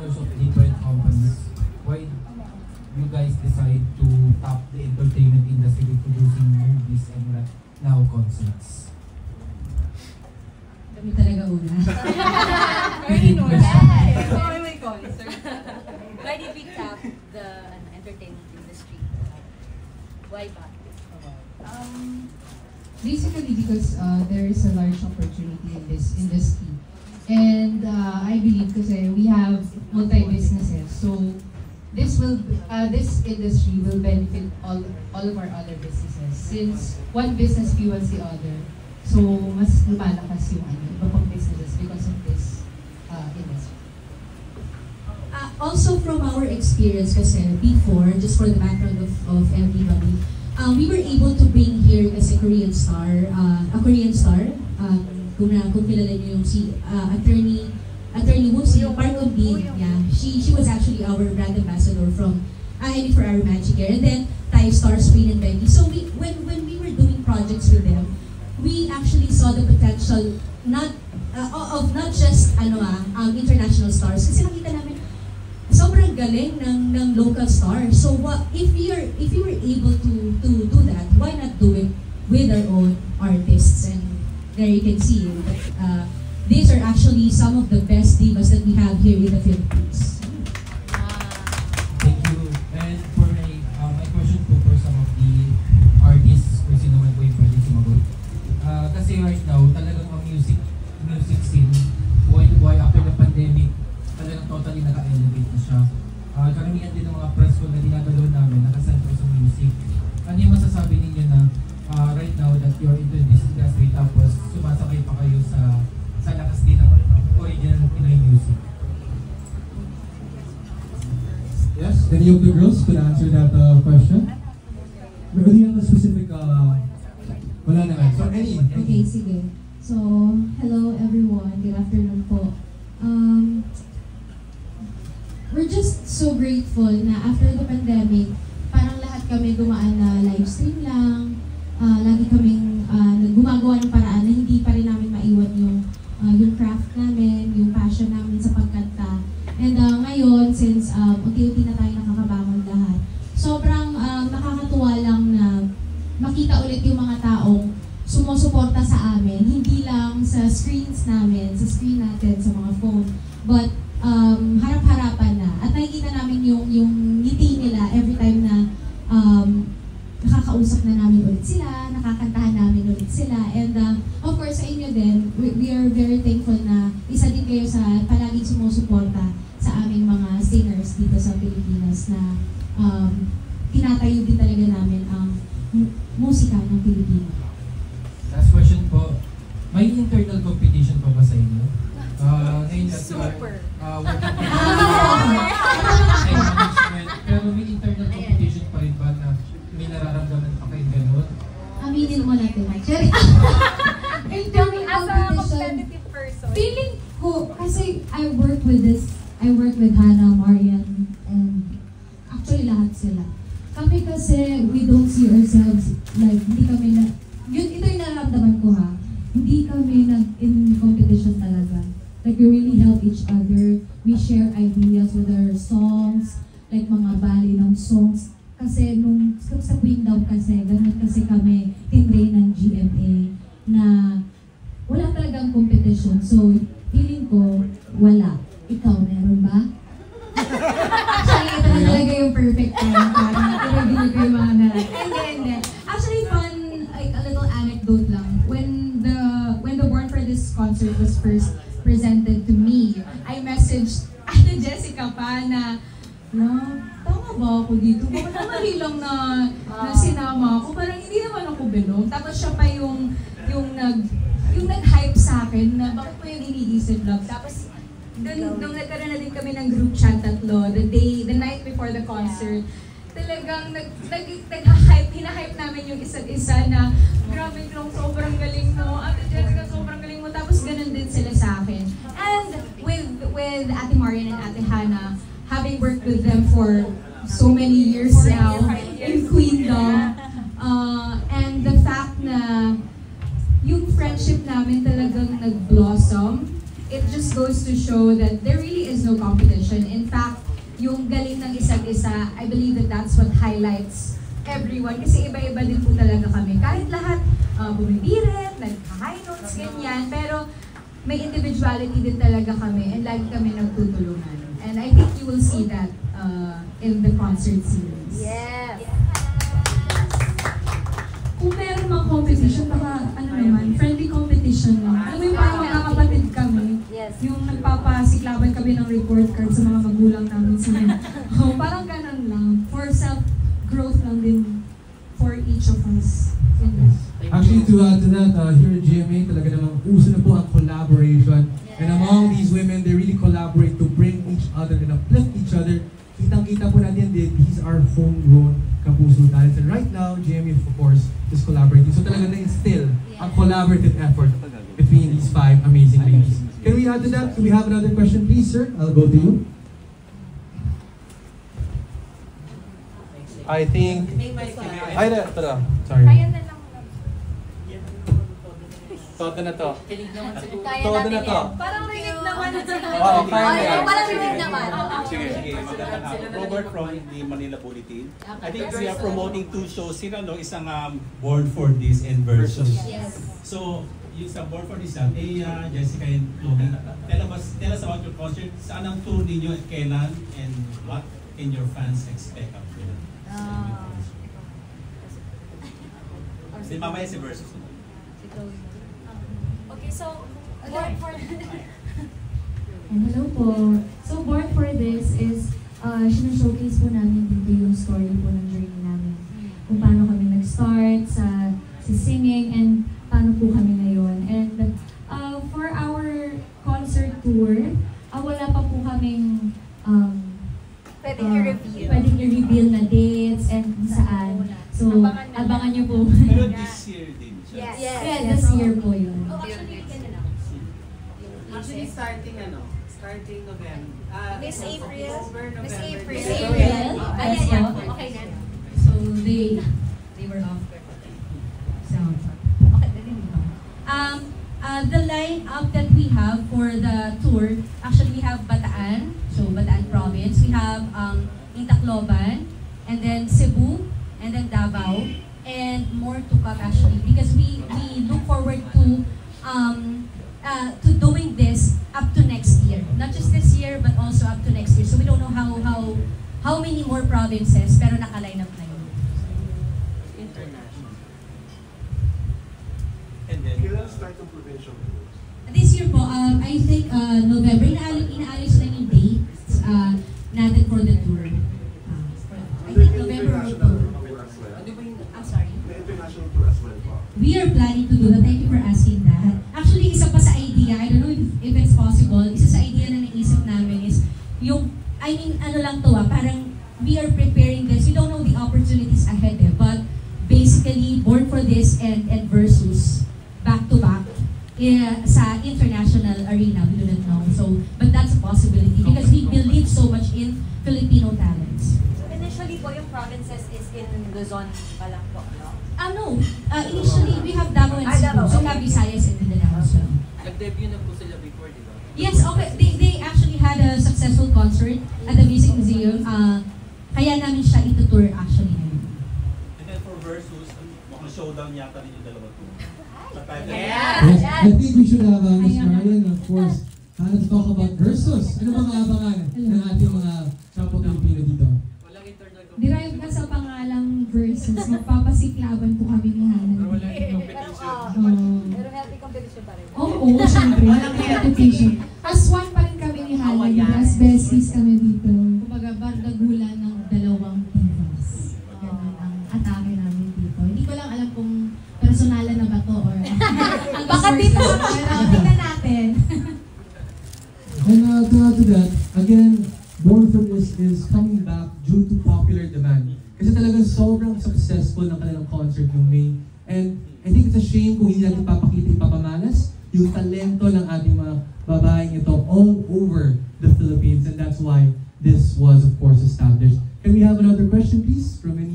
owners of different companies, why you guys decide to tap the entertainment industry with producing movies and now concerts? Kami talaga una. May concert. Why did we tap the entertainment industry? Why ba? Basically because there is a large opportunity in this industry. And I believe kasi we have multi-businesses. So this industry will benefit all of our other businesses. Since one business fuels the other. So mas lumalakas yung iba pang businesses because of this industry. Also from our experience kasi before, just for the background of everybody, we were able to bring here kasi a Korean star, kung kilala niyo yung si Attorney Woo, si Park Eun-bin, yeah, she was actually our brand ambassador from for our Magic Hair, and then Thai Star, Spring and Becky. So when we were doing projects with them, we actually saw the potential of not just international stars, kasi nakita namin sobrang galing ng local stars. So if we were able to do that, why not do it with our own artists? And there you can see these are actually some of the best divas that we have here in the Philippines. Thank you. And for my question po for some of the artists, kung sino man po yung pwede sumagot. Kasi right now, talagang ang music scene, why after the pandemic, talagang totally naka-elevate na siya. Karamihan din ng mga press ko na dinadalo namin, nakasentro sa music. Ano yung masasabi ninyo na right now that you're into this industry, tapos sumasakay pa kayo sa lakas din ng original Pinoy music? Yes, any of the girls could answer that question? Do you have a specific, wala naman. So any. Okay, sige. So, hello everyone. Good afternoon po. We're just so grateful na after the pandemic, parang lahat kami gumaan na live stream lang. Lagi kaming gumagawa ng paraan na hindi pa rin namin maiwan yung craft namin, yung passion namin sa pagkanta. And ngayon, since unti-unti na tayo nakakabangon lahat, sobrang nakakatuwa lang na makita ulit yung mga taong sumusuporta sa amin, hindi lang sa screens namin, sa screen natin, sa mga phone, but harap-harapan na. At nakikita namin yung ngiti nila every time na nakakausap na namin ulit sila, nakakantahan namin ulit sila. And of course, sa inyo din, we are very thankful na isa din kayo sa palaging sumusuporta sa aming mga singers dito sa Pilipinas na tinatayo din talaga namin ang musika ng Pilipino. Last question po, may internal competition pa ba sa inyo? Ngayon that you are working management, pero may internal competition pa rin ba na may nararamdaman pa kayo gano'n? Aminin mo natin. Internal as a competitive person. Feeling ko, kasi I work with Hannah, Marian, and actually lahat sila. Kami kasi, we don't see ourselves, like, hindi kami ito yung nararamdaman ko ha, hindi kami in competition talaga. Like, we really help each other, we share ideas with our songs, like mga bali ng songs. Kasi nung sa Queendom kasi, ganun kasi kami, tinray ng GMA, na wala talagang competition. So, feeling ko, wala. Ikaw, meron ba? Actually, ito na talaga yung perfect time para i-reveal ko yung mga meron. Hindi. Actually, fun, like a little anecdote lang. When the Born for This concert was first presented to me, I messaged Ate Jessica pa na, tama ba ako dito? Bakit namali lang na sinama ako? Parang hindi naman ako bilog. Tapos siya pa yung nag-hype sa akin na bakit mo yung iniisip, love. Tapos nung nagkaroon na din kami ng group chat tatlo, the night before the concert, talagang nag-hype, hina-hype namin yung isa't isa na grabe lang, sobrang galing mo, Ate Jessica, sobrang galing mo. Tapos ganun din sila sa akin. And with Ate Marian and Ate Hannah, having worked with them for so many years now in Queendom, and the fact na yung friendship namin talagang nag-blossom it just goes to show that there really is no competition. In fact, yung galing ng isa't isa, I believe that that's what highlights everyone. Kasi iba-iba din po talaga kami. Kahit lahat bumibirit, nag-high notes, ganyan. Pero may individuality din talaga kami and lagi kami nagtutulungan. And I think you will see that in the concert series. Yes. Kung meron mga competition, baka friendly competition lang. Alam mo yung parang nakakapatid kami, Yes. yung nagpapasiklaban kami ng report card sa mga magulang namin sila. Parang ganun lang. For self-growth lang din for each of us. Actually, to add to that, here at GMA, talaga namang uso na po ang collaboration. And among these women, they really collaborate to bring each other and uplift each other. Kitang-kita po natin that these are homegrown Kapuso talents. And right now, GMA, of course, is collaborating. So talaga na-instill a collaborative effort between these 5 amazing ladies. Can we add to that? Do we have another question, please, sir? I'll go to you. I think... Ay, ito lang. Sorry. Kaya na lang. Todo na to. Kaya Todo natin na to. yan. Parang rinig naman. Oo, kaya na yan. Parang rinig naman. Sige, magandang hapon. Robert from the Manila Bulletin. I think we are promoting 2 shows here, no? Isang Born for This and Versus. Yes. So, yung sa Born for This, Jessica and Chloe, tell us about your concert. Saan ang tour ninyo at kailan, and what can your fans expect of you? Mamaya si Versus. Okay, so, Born for And hello po. So, Born for This is, sinashowcase po namin dito yung story po ng journey namin. Kung paano kami nag-start sa singing and paano po kami ngayon. And for our concert tour, wala pa po kaming pwedeng i-review. Pwedeng i-reveal na dates and saan. So, abangan niyo po. Pero this year din siya. Yes. Yeah, this year po yun. Actually, starting November. Miss April. October, November. Miss April. Miss April. Ayan yan. Okay na. So they were off. So, Okay, narinig mo. the lineup that we have for the tour, actually we have Bataan, so Bataan province. We have Tacloban, and then Cebu, and then Davao, and more to come actually because we look forward to doing this up to next year. Not just this year, but also up to next year. So we don't know how many more provinces, pero naka-line up na yun. International. And then, Kailan start ang provincial tours? This year po, I think November, inaalis lang yung dates natin for the tour. I think November or October. I'm sorry. May international tour as well pa. We are planning to do that. Thank you for asking that. Actually, isa pa sa idea, I don't know if it's possible, isa sa idea na naisip namin is yung, ano lang to parang we are preparing this. We don't know the opportunities ahead but basically, Born for This and Versus back to back sa international arena. We do not know. So, but that's a possibility because we believe so much in Filipino talents. So initially po, yung provinces is in Luzon pa lang po, no? No. Initially, we have Davao and Cebu. So, we have Visayas and Mindanao as well. Nag-debut na po sila before, di ba? Yes, okay. They actually had a successful concert at the Music Museum. Kaya namin siya itutour actually ngayon. and then for Versus, mukhang showdown yata rin yung dalawa to. Yeah. Yes, I think we should have Ms. Marian, of course, to talk about Versus. Ano mga abangan ng ating mga kapwa Pilipino dito? Walang internal Derive ka sa pangalang Versus. Magpapasiklaban po kami ni Hannah. Pero wala yung competition. Pero healthy competition pa rin. Oo, syempre. Walang competition. As one pa rin kami ni Hannah. As besties kami dito. Kumbaga, bardagulan ng dalawang divas. Ganun ang atake namin dito. Hindi ko lang alam kung personalan na ba to or Baka dito. pero tingnan natin. And to add to that, again, Born for This is coming back due to popular demand. Kasi talagang sobrang successful ng kanilang concert ng May. And I think it's a shame kung hindi natin papakita ipapamalas yung talento ng ating mga babaeng ito all over the Philippines. And that's why this was, of course, established. Can we have another question, please, from any